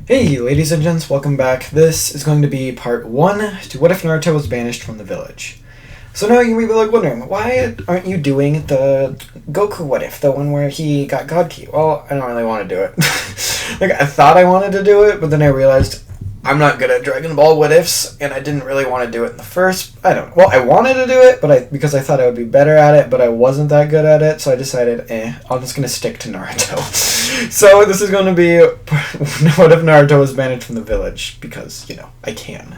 Hey, ladies and gents, welcome back. This is going to be part 1 to What If Naruto Was Banished from the Village. So now you may be like wondering, why aren't you doing the Goku What If, the one where he got God Key? Well, I don't really want to do it. I thought I wanted to do it, but then I realized I'm not good at Dragon Ball What Ifs, and I didn't really want to do it in the first. I wanted to do it, because I thought I would be better at it, but I wasn't that good at it, so I decided, I'm just gonna stick to Naruto. So this is going to be What If Naruto Was Banished from the Village, because, I can.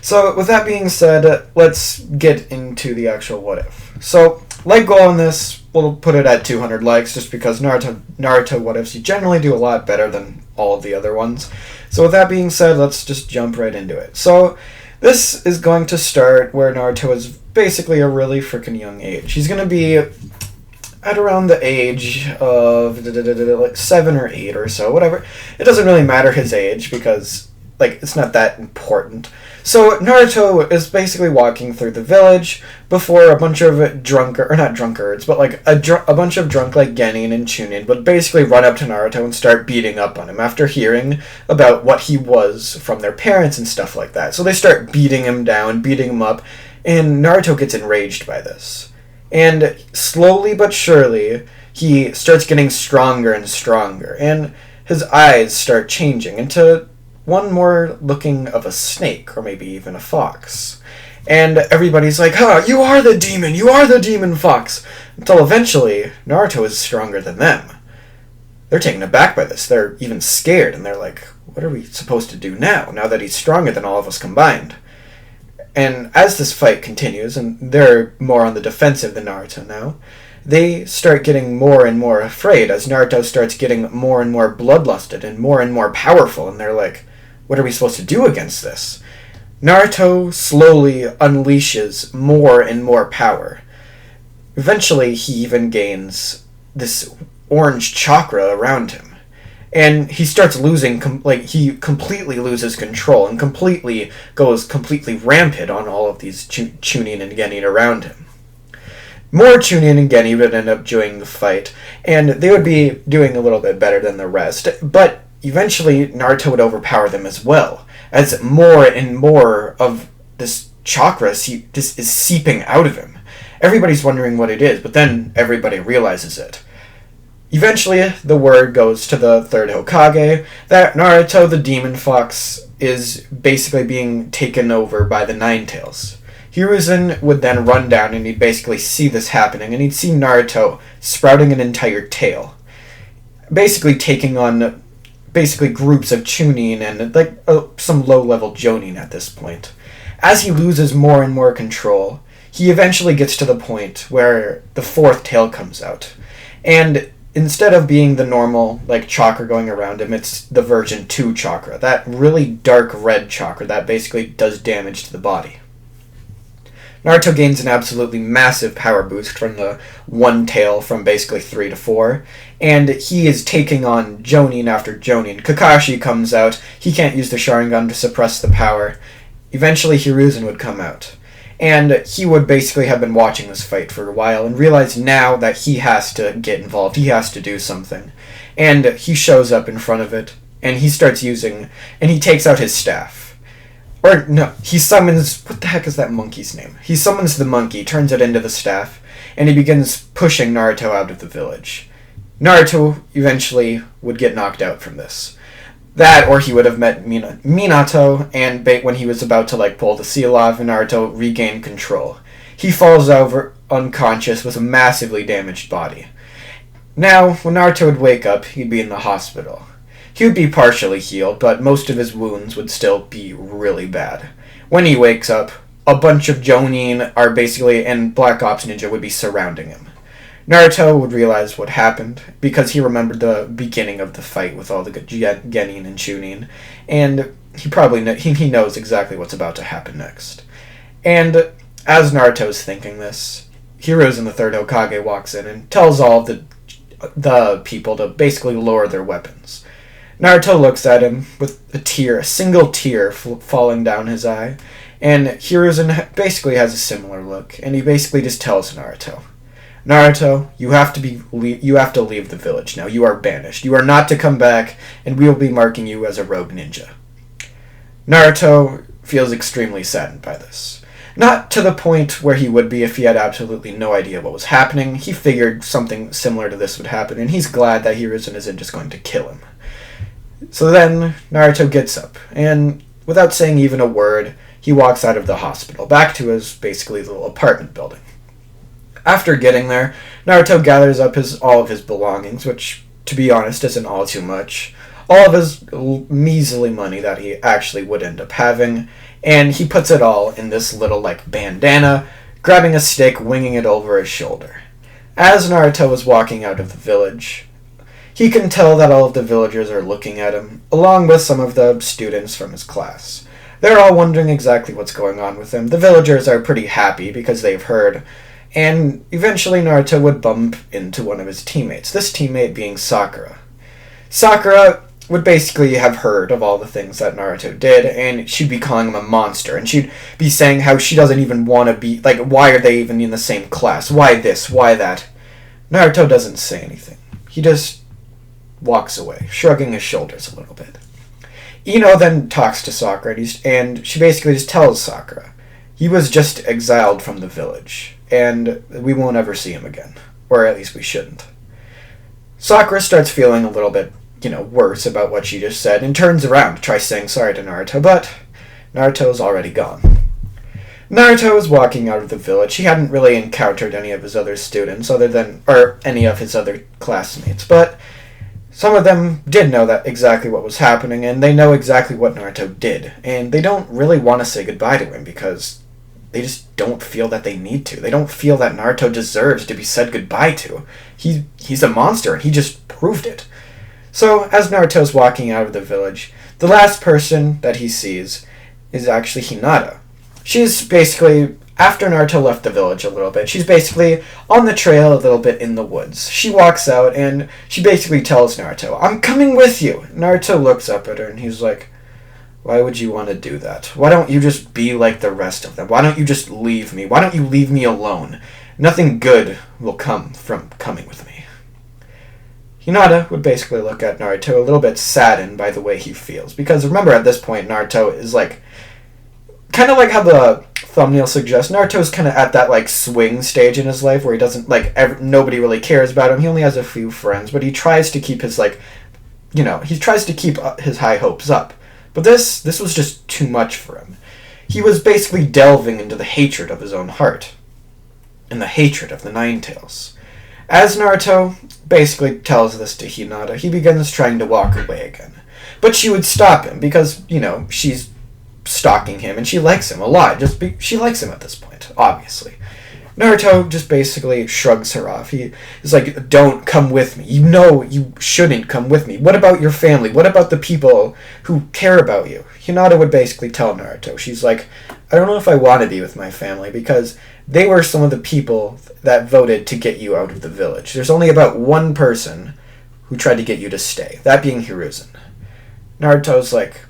So with that being said, let's get into the actual What If. So, like goal on this, we'll put it at 200 likes, just because Naruto What Ifs, you generally do a lot better than all of the other ones. So with that being said, let's just jump right into it. So this is going to start where Naruto is basically a really freaking young age. He's going to be at around the age of like 7 or 8 or so, whatever. It doesn't really matter his age because it's not that important. So Naruto is basically walking through the village before a bunch of not drunkards, but a bunch of drunk Genin and Chunin would basically run up to Naruto and start beating up on him after hearing about what he was from their parents and stuff like that. So they start beating him down, beating him up, and Naruto gets enraged by this. And slowly but surely, he starts getting stronger and stronger, and his eyes start changing into one more looking of a snake, or maybe even a fox. And everybody's like, you are the demon fox! Until eventually, Naruto is stronger than them. They're taken aback by this, they're even scared, and they're like, what are we supposed to do now that he's stronger than all of us combined? And as this fight continues, and they're more on the defensive than Naruto now, they start getting more and more afraid as Naruto starts getting more and more bloodlusted and more powerful, and they're like, what are we supposed to do against this? Naruto slowly unleashes more and more power. Eventually, he even gains this orange chakra around him. And he starts losing, he completely loses control and goes completely rampant on all of these Chunin and Genin around him. More Chunin and Genin would end up joining the fight, and they would be doing a little bit better than the rest, but eventually Naruto would overpower them as well, as more and more of this chakra is seeping out of him. Everybody's wondering what it is, but then everybody realizes it. Eventually, the word goes to the third Hokage that Naruto the Demon Fox is basically being taken over by the Nine-Tails. Hiruzen would then run down and he'd basically see this happening, and he'd see Naruto sprouting an entire tail. Basically taking on groups of Chunin and some low-level Jonin at this point. As he loses more and more control, he eventually gets to the point where the fourth tail comes out. And instead of being the normal, chakra going around him, it's the version 2 chakra. That really dark red chakra that basically does damage to the body. Naruto gains an absolutely massive power boost from the one tail from basically 3 to 4. And he is taking on Jonin after Jonin. Kakashi comes out. He can't use the Sharingan to suppress the power. Eventually Hiruzen would come out. And he would basically have been watching this fight for a while and realize now that he has to get involved. He has to do something. And he shows up in front of it, and he starts using, and he takes out his staff. Or, no, he summons, what the heck is that monkey's name? He summons the monkey, turns it into the staff, and he begins pushing Naruto out of the village. Naruto eventually would get knocked out from this. That, or he would have met Minato, and when he was about to pull the seal off, and Naruto regained control. He falls over unconscious with a massively damaged body. Now, when Naruto would wake up, he'd be in the hospital. He would be partially healed, but most of his wounds would still be really bad. When he wakes up, a bunch of Jonin and Black Ops Ninja would be surrounding him. Naruto would realize what happened, because he remembered the beginning of the fight with all the Genin and Chunin, and he knows exactly what's about to happen next. And as Naruto's thinking this, Hiruzen the third Hokage walks in and tells all of the people to basically lower their weapons. Naruto looks at him with a single tear falling down his eye, and Hiruzen basically has a similar look, and he basically just tells Naruto, Naruto, you have to leave the village now. You are banished. You are not to come back, and we will be marking you as a rogue ninja. Naruto feels extremely saddened by this. Not to the point where he would be if he had absolutely no idea what was happening. He figured something similar to this would happen, and he's glad that Hiruzen isn't just going to kill him. So then, Naruto gets up, and without saying even a word, he walks out of the hospital, back to his basically little apartment building. After getting there, Naruto gathers up all of his belongings, which, to be honest, isn't all too much. All of his measly money that he actually would end up having, and he puts it all in this little, bandana, grabbing a stick, winging it over his shoulder. As Naruto is walking out of the village, he can tell that all of the villagers are looking at him, along with some of the students from his class. They're all wondering exactly what's going on with him. The villagers are pretty happy because they've heard, and eventually Naruto would bump into one of his teammates, this teammate being Sakura. Sakura would basically have heard of all the things that Naruto did, and she'd be calling him a monster, and she'd be saying how she doesn't even want to be, why are they even in the same class? Why this? Why that? Naruto doesn't say anything. He just walks away, shrugging his shoulders a little bit. Ino then talks to Sakura, and she basically just tells Sakura, he was just exiled from the village, and we won't ever see him again. Or at least we shouldn't. Sakura starts feeling a little bit, worse about what she just said, and turns around to try saying sorry to Naruto, but Naruto's already gone. Naruto was walking out of the village. He hadn't really encountered any of his other students, or any of his other classmates, but some of them did know that exactly what was happening, and they know exactly what Naruto did, and they don't really want to say goodbye to him because they just don't feel that they need to. They don't feel that Naruto deserves to be said goodbye to. He's a monster, and he just proved it. So, as Naruto's walking out of the village, the last person that he sees is actually Hinata. She's basically, after Naruto left the village a little bit, she's basically on the trail a little bit in the woods. She walks out, and she basically tells Naruto, I'm coming with you! Naruto looks up at her, and he's like, why would you want to do that? Why don't you just be like the rest of them? Why don't you just leave me? Why don't you leave me alone? Nothing good will come from coming with me. Hinata would basically look at Naruto a little bit saddened by the way he feels. Because remember, at this point, Naruto is kind of like how the thumbnail suggests, Naruto's kind of at that swing stage in his life where he doesn't, nobody really cares about him. He only has a few friends, but he tries to keep his, he tries to keep his high hopes up. But this was just too much for him. He was basically delving into the hatred of his own heart. And the hatred of the Nine Tails. As Naruto basically tells this to Hinata, he begins trying to walk away again. But she would stop him because, she's stalking him and she likes him a lot. She likes him at this point, obviously. Naruto just basically shrugs her off. He is like, don't come with me. You shouldn't come with me. What about your family? What about the people who care about you? Hinata would basically tell Naruto. She's like, I don't know if I want to be with my family because they were some of the people that voted to get you out of the village. There's only about one person who tried to get you to stay, that being Hiruzen. Naruto's like,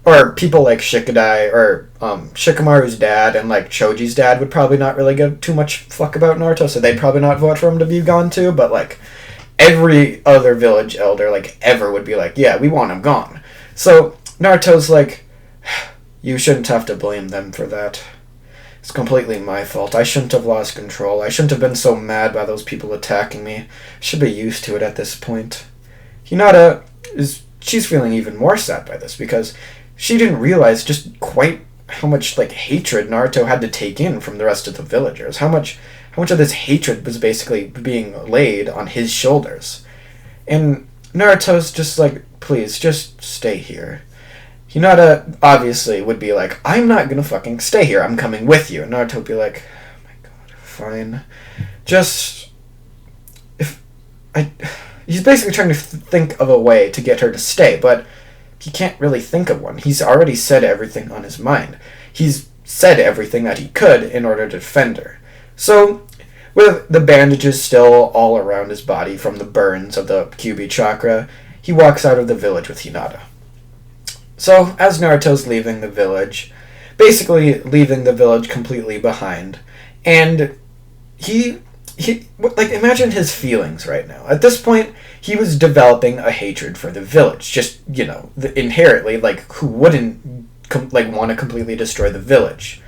or people like Shikadai, or Shikamaru's dad and Choji's dad would probably not really give too much fuck about Naruto, so they'd probably not vote for him to be gone too, but every other village elder ever would be like, yeah, we want him gone. So Naruto's like, you shouldn't have to blame them for that. It's completely my fault. I shouldn't have lost control. I shouldn't have been so mad by those people attacking me. I should be used to it at this point. Hinata she's feeling even more sad by this because she didn't realize just quite how much hatred Naruto had to take in from the rest of the villagers. How much of this hatred was basically being laid on his shoulders. And Naruto's just like, please, just stay here. Hinata obviously would be like, I'm not gonna fucking stay here, I'm coming with you. And Naruto would be like, oh my god, fine. He's basically trying to think of a way to get her to stay, but he can't really think of one. He's already said everything on his mind. He's said everything that he could in order to defend her. So, with the bandages still all around his body from the burns of the Kyuubi chakra, he walks out of the village with Hinata. So, as Naruto's leaving the village, basically leaving the village completely behind, and he imagine his feelings right now. At this point, he was developing a hatred for the village. Just, inherently, who wouldn't, want to completely destroy the village?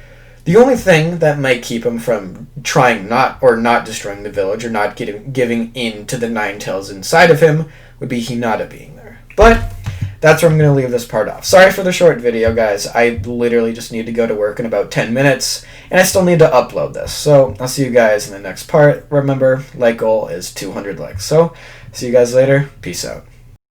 The only thing that might keep him from trying not destroying the village or not giving in to the Nine Tails inside of him would be Hinata being there. But that's where I'm going to leave this part off. Sorry for the short video, guys. I literally just need to go to work in about 10 minutes, and I still need to upload this. So I'll see you guys in the next part. Remember, like goal is 200 likes. So see you guys later. Peace out.